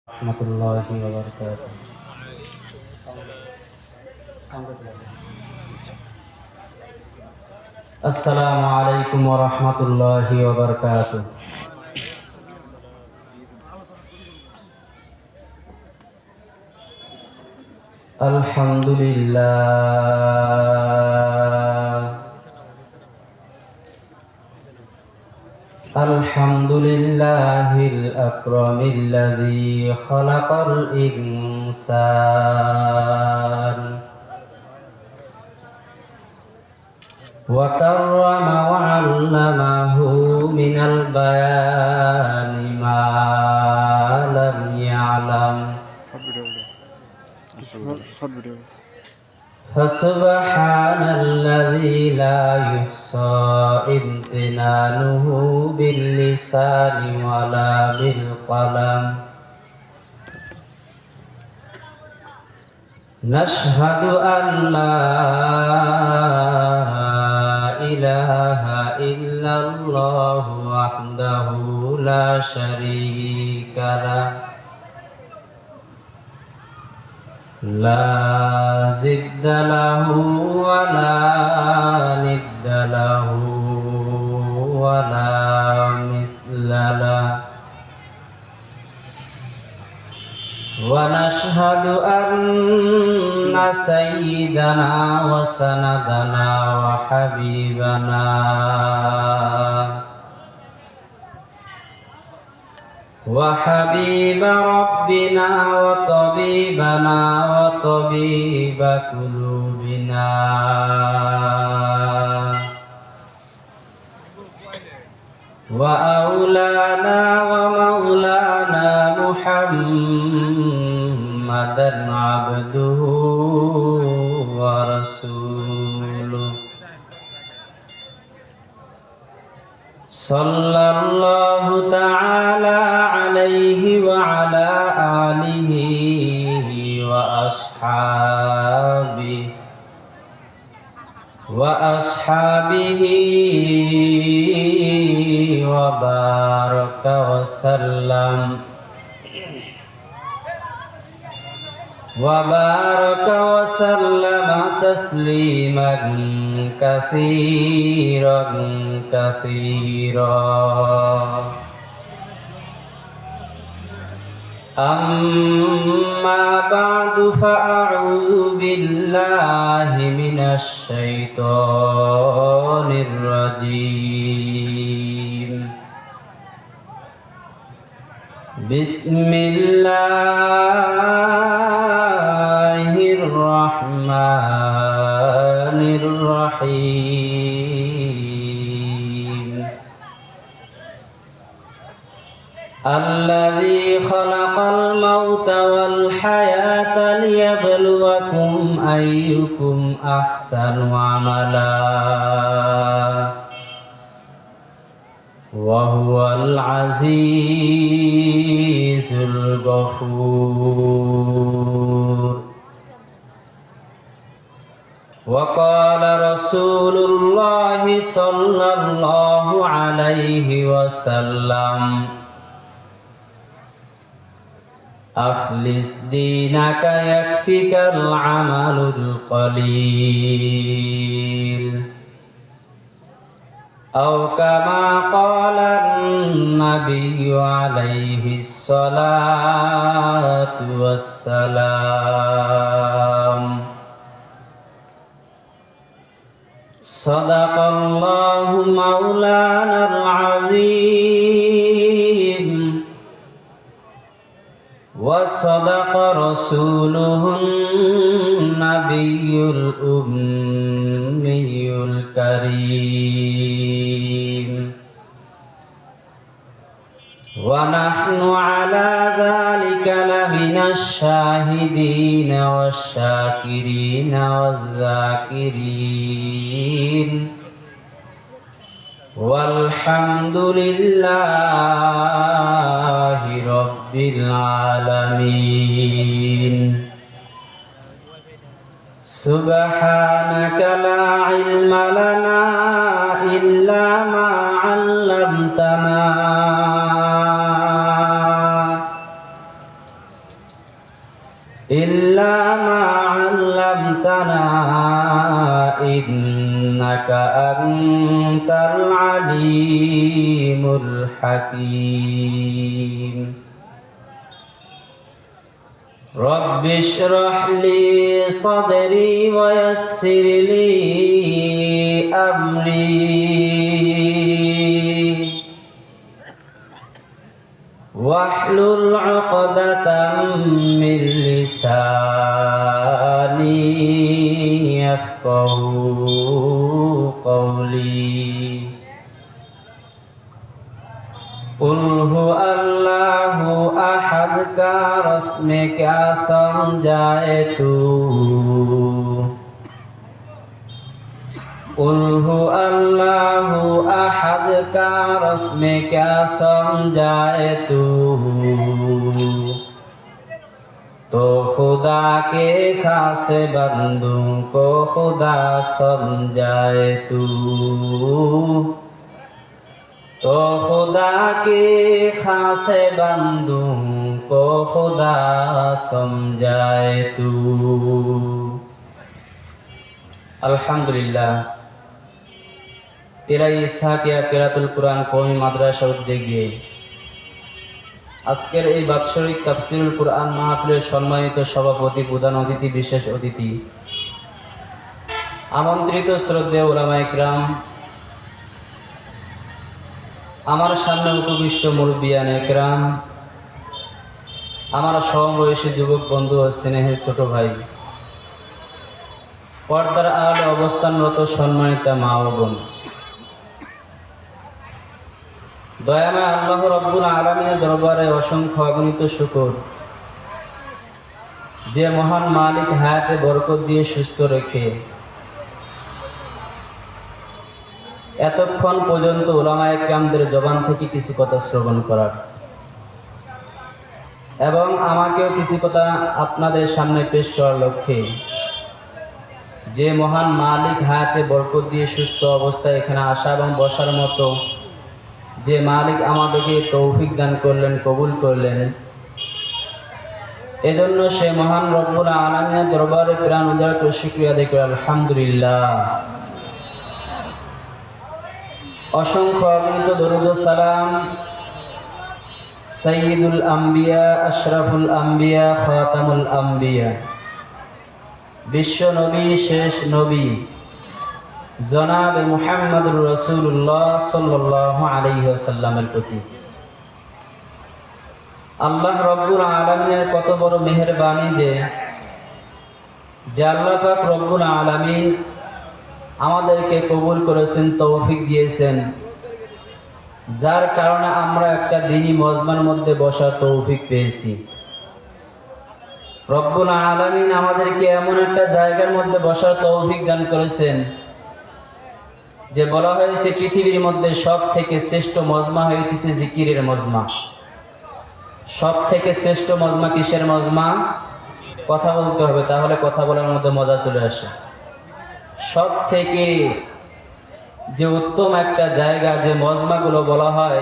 রহমতুল্লাহি ওয়া বারাকাতুহু। আসসালামু আলাইকুম ওয়া রাহমাতুল্লাহি ওয়া বারাকাতুহু। আলহামদুলিল্লাহিল আকরামিল্লাযী খালাকাল ইনসান ওয়া কাররামা ওয়া 'আল্লামাহু মিনাল বায়ানি মা লাম ইয়ালাম। ফাসুবহানাল্লাযী লা ইহসা ইমতিনানুহু বিল লিসানি ওয়ালা বিল কলাম। নাশহাদু আন লা ইলাহা ইল্লাল্লাহু ওয়াহদাহু লা শারীকা লাহু লা জিদ্দা লাহু ওয়া লা নিদ্দা লাহু ওয়া লা মিছলা লাহু। ওয়া নাশহাদু আন্না সাইয়্যিদানা ওয়া সানাদানা ওয়া হাবিবানা وحبيب ربنا وطبيبنا وطبيب قلوبنا وأولانا ومولانا محمدا عبده ورسوله صلى الله تعالى عليه وعلى آله وأصحابه وبارك وسلم تسليما كثيرا أما بعد فأعوذ بالله من الشيطان الرجيم. بسم الله الرحمن الرحيم. الذي خلق الموت والحياة ليبلوكم أيكم أحسن عملا وهو العزيز الغفور. وقال رسول الله صلى الله عليه وسلم أخلص دينك يكفك العمل القليل أو كما قال النبي عليه الصلاة والسلام. صدق الله مولانا العظيم وصدق رسوله النبي الأمي الكريم. ونحن على ذلك لمن الشاهدين والشاكرين والذاكرين والحمد لله رب العالمين. سبحانك لا علم لنا إلا ما علمتنا لنا إنك أنت العليم الحكيم رب اشرح لي صدري ويسر لي أمري واحلل عقدة من لساني يفقهوا قولي قل هو الله أحد का रस में क्या समझाए तू قل هو الله أحد का रस में क्या समझाए तू तो खुदा के खास बंदों को खुदा समझाए तू तो खुदा के खास बंदों को खुदा समझाए तू अल्हम्दुलिल्लाह तेरा ইসহাকিয়া কেরাতুল কুরআন কওমি মাদ্রাসা উদ্যোগে আজকের এই বাৎসরিক তাফসীরুল কুরআন মাহফিলের সম্মানিত সভাপতি প্রধান অতিথি বিশেষ অতিথি আমন্ত্রিত শ্রদ্ধেয় উলামায়ে কিরাম আমার সামনে উপবিষ্ট মুরব্বিয়ানে কিরাম আমার সমবয়সী যুবক বন্ধু ও স্নেহের ছোট ভাই পর্দার আড়ালে অবস্থানরত সম্মানিতা মা ও বোন দয়াময় আল্লাহ রাব্বুল আলামিনের দরবারে অসংখ্য অগণিত শুকর যে মহান মালিক হায়াতে বরকত দিয়ে সুস্থ রেখে এতক্ষণ পর্যন্ত উলামায়ে কিরামদের জবান থেকে কিছু কথা শ্রবণ করার এবং আমাকেও কিছু কথা আপনাদের সামনে পেশ করার লক্ষ্যে যে মহান মালিক হায়াতে বরকত দিয়ে সুস্থ অবস্থায় এখানে আসা এবং বসার মতো যে মালিক আমাদেরকে তৌফিক দান করলেন কবুল করলেন এজন্য সে মহান রব্বুল আলামিনের দরবারে প্রাণ উজাড় করে শুকরিয়া আদায় করি আলহামদুলিল্লাহ অসংখ্য অগণিত দরুদ ও সালাম সাইয়্যিদুল আম্বিয়া আশরাফুল আম্বিয়া খাতামুল আম্বিয়া বিশ্ব নবী শেষ নবী জনাব মুহাম্মদুর রাসূলুল্লাহ সাল্লাল্লাহু আলাইহি ওয়াসাল্লামের প্রতি আল্লাহ রব্বুল আলামিনের কত বড় মেহেরবানি যে আল্লাহ পাক রব্বুল আলামিন আমাদেরকে কবুল করেছেন তৌফিক দিয়েছেন যার কারণে আমরা একটা দ্বীনি মজমার মধ্যে বসার তৌফিক পেয়েছি রব্বুল আলামিন আমাদেরকে এমন একটা জায়গার মধ্যে বসার তৌফিক দান করেছেন যে বলা হয়েছে পৃথিবীর মধ্যে সব থেকে শ্রেষ্ঠ মজমা হইতেছে জিকিরের মজমা সব থেকে শ্রেষ্ঠ মজমা কিসের মজমা কথা বলতে হবে তাহলে কথা বলার মধ্যে মজা চলে আসে সব থেকে যে উত্তম একটা জায়গা যে মজমাগুলো বলা হয়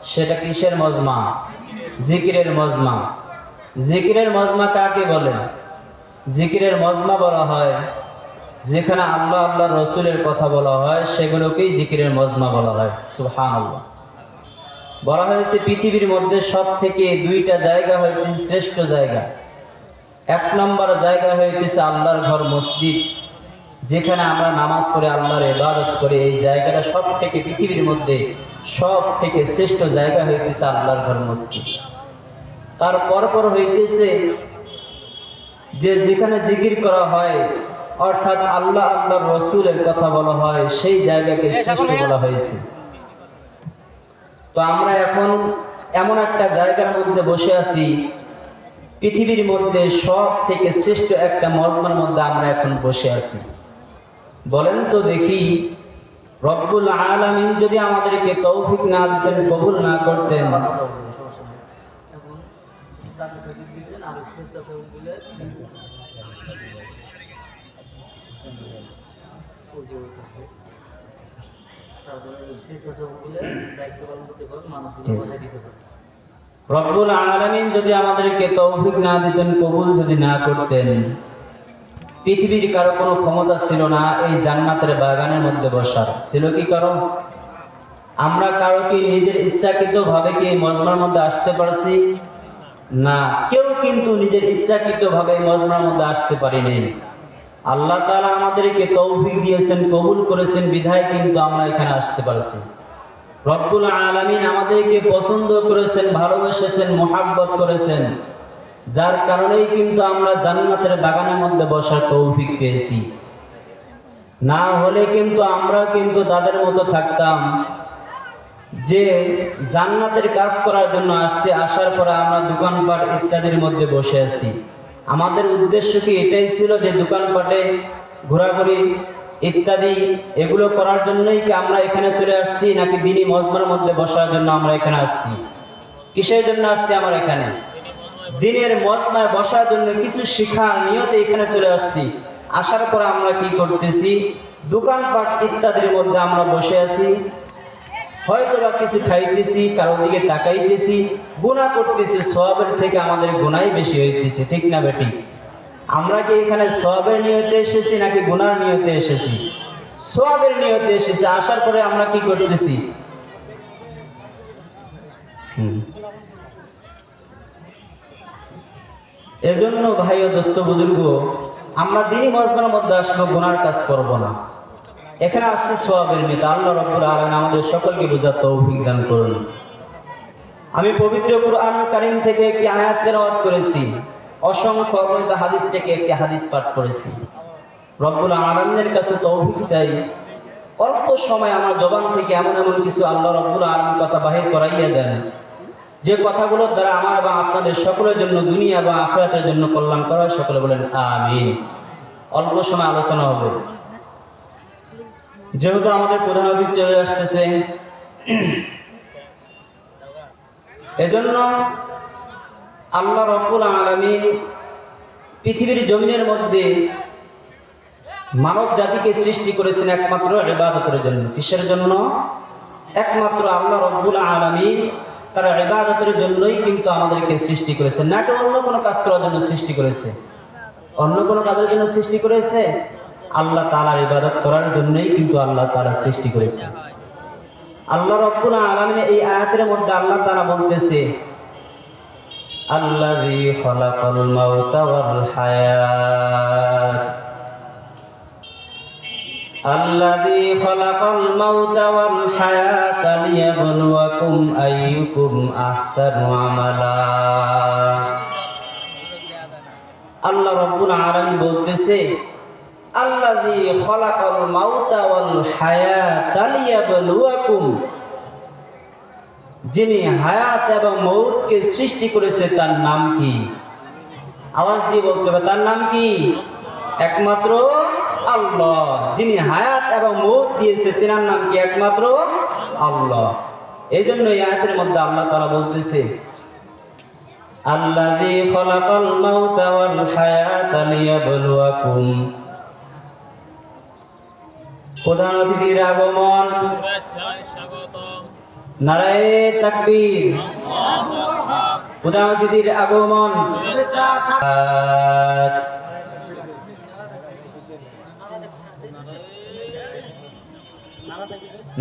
সেটা কিসের মজমা জিকিরের মজমা জিকিরের মজমা কাকে বলে জিকিরের মজমা বলা হয় যেখানে আল্লাহ আল্লাহ রসুলের কথা বলা হয় সেগুলোকেই জিকিরের মজমা বলা হয় সুবহানাল্লাহ বলা হয়েছে পৃথিবীর মধ্যে সব থেকে দুইটা জায়গা হইতেছে শ্রেষ্ঠ জায়গা এক নম্বর জায়গা হইতেছে আল্লাহর ঘর মসজিদ যেখানে আমরা নামাজ পড়ে আল্লাহর ইবাদত করে এই জায়গাটা সব থেকে পৃথিবীর মধ্যে সব থেকে শ্রেষ্ঠ জায়গা হইতেছে আল্লাহর ঘর মসজিদ তার পরপর হইতেছে যে যেখানে জিকির করা হয় অর্থাৎ আল্লাহ আল্লাহর রাসূলের কথা বলা হয় সেই জায়গাকে শ্রেষ্ঠ বলা হয়েছে তো আমরা এখন এমন একটা জায়গার মধ্যে বসে আছি পৃথিবীর মধ্যে সব থেকে শ্রেষ্ঠ একটা মজমার মধ্যে আমরা এখন বসে আছি বলেন তো দেখি রব্বুল আলামিন যদি আমাদেরকে তৌফিক না দিতেন কবুল না করতেন রব্বুল আলামিন যদি আমাদেরকে তৌফিক না দিতেন কবুল যদি না করতেন পৃথিবীর কারো কোনো ক্ষমতা ছিল না এই জান্নাতের বাগানের মধ্যে বসার। ছিল কি কারো? আমরা কারো কি নিজের ইচ্ছাকৃত ভাবে কি এই মজমার মধ্যে আসতে পারছি? না, কেউ কিন্তু নিজের ইচ্ছাকৃত ভাবে মজমার মধ্যে আসতে পারিনি। আল্লাহ তাআলা আমাদেরকে তৌফিক দিয়েছেন, কবুল করেছেন, বিধায় কিন্তু আমরা এখানে আসতে পারছি। রব্বুল আলামিন আমাদেরকে পছন্দ করেছেন, ভালোবেসেছেন, মোহাব্বত করেছেন, যার কারণেই কিন্তু আমরা জান্নাতের বাগানের মধ্যে বসার তৌফিক পেয়েছি। না হলে কিন্তু আমরা কিন্তু তাদের মতো থাকতাম যে জান্নাতের কাজ করার জন্য আসছে, আসার পরে আমরা দোকানপাট ইত্যাদির মধ্যে বসে আছি। আমাদের উদ্দেশ্য কি এটাই ছিল যে দোকানপাটে ঘোরাঘুরি ইত্যাদি এগুলো করার জন্যই কি আমরা এখানে চলে আসছি, নাকি দিনই মজমার মধ্যে বসার জন্য আমরা এখানে আসছি? কিসের জন্য আসছি আমরা এখানে? দিনের মজমায় বসার জন্য, কিছু শিখার নিয়তে এখানে চলে আসছি। আসার পরে আমরা কি করতেছি? দোকানপাট ইত্যাদির মধ্যে আমরা বসে আছি, হয়তো বা কিছু খাইতেছি, কারোর দিকে তাকাইতেছি, গুনাহ করতেছি। সওয়াবের থেকে আমাদের গুনাহই বেশি হইতেছে, ঠিক না বেটি? আমরা কি এখানে সওয়াবের নিয়তে এসেছি নাকি গুনার নিয়তে এসেছি? সওয়াবের নিয়তে এসেছি। আসার পরে আমরা কি করতেছি? এজন্য ভাই ও দোস্ত বুজুর্গ, আমরা দিনই মজমার মধ্যে আসবো, গুনার কাজ করব না। এখানে আসছে সওয়াবের নিয়তে। আল্লাহ রাব্বুল আলামিন আমাদের সকলকে বোঝার তৌফিক দান করুন। আমি পবিত্র কুরআনুল কারীম থেকে একটি আয়াত তেলাওয়াত করেছি, অসংখ্য অগণিত হাদিস থেকে একটি হাদিস পাঠ করেছি। রব্বুল আলামিনের কাছে তৌফিক চাই, অল্প সময় আমার জবান থেকে এমন এমন কিছু আল্লাহ রাব্বুল আলামিন কথা বাহির করাইয়া দেন, যে কথাগুলোর দ্বারা আমার এবং আপনাদের সকলের জন্য, দুনিয়া বা আখিরাতের জন্য কল্যাণ করা হয়। সকলে বলেন আমিন। অল্প সময় আলোচনা হবে, যেহেতু আমাদের প্রধান অতিথি চলে আসতেছে, এজন্য আল্লাহ রাব্বুল আলামিন পৃথিবীর জমিনের মধ্যে মানব জাতিকে সৃষ্টি করেছেন একমাত্র ইবাদতের জন্য। কিসের জন্য? একমাত্র আল্লাহ রাব্বুল আলামিন তার ইবাদতের জন্যই কিন্তু আমাদেরকে সৃষ্টি করেছেন, নাকি অন্য কোনো কাজ করার জন্য সৃষ্টি করেছে? অন্য কোনো কাজের জন্য সৃষ্টি করেছে? আল্লাহ তাআলার ইবাদত করার জন্যই কিন্তু আল্লাহ তাআলা সৃষ্টি করেছে। আল্লাহ রাব্বুল আলামিন এই আয়াতের মধ্যে আল্লাহ তাআলা বলতেছে, আল্লাযী খালাকাল মাউতা ওয়াল হায়াত, আল্লাযী খালাকাল মাউতা ওয়াল হায়াতা লিয়াবলুয়াকুম আইয়ুকুম আহসানু আমালা। আল্লাহ রাব্বুল আলামিন বলতেছে, আল্লাযী খালাকাল মাউতা ওয়াল হায়াতা লিয়াবলুয়াকুম, যিনি হায়াত এবং মউতকে সৃষ্টি করেছে তার নাম কি? আওয়াজ দিয়ে বলতে হবে, তার নাম কি? একমাত্র আল্লাহ। যিনি হায়াত এবং মউত দিয়েছে তার নাম কি? একমাত্র আল্লাহ। এই জন্য এই আয়াতের মধ্যে আল্লাহ তাআলা বলতেছে, আল্লাযী খালাকাল মাউতা ওয়াল হায়াতা লিয়াবলুয়াকুম। প্রধান অতিথির আগমন, নারায়ে তাকবীর। প্রধান অতিথির আগমন,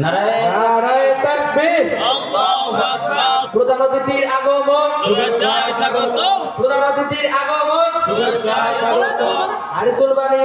নারায়ে তাকবীর। প্রধান অতিথির আগমন, প্রধান অতিথির আগমন, আরিসুল বাণী।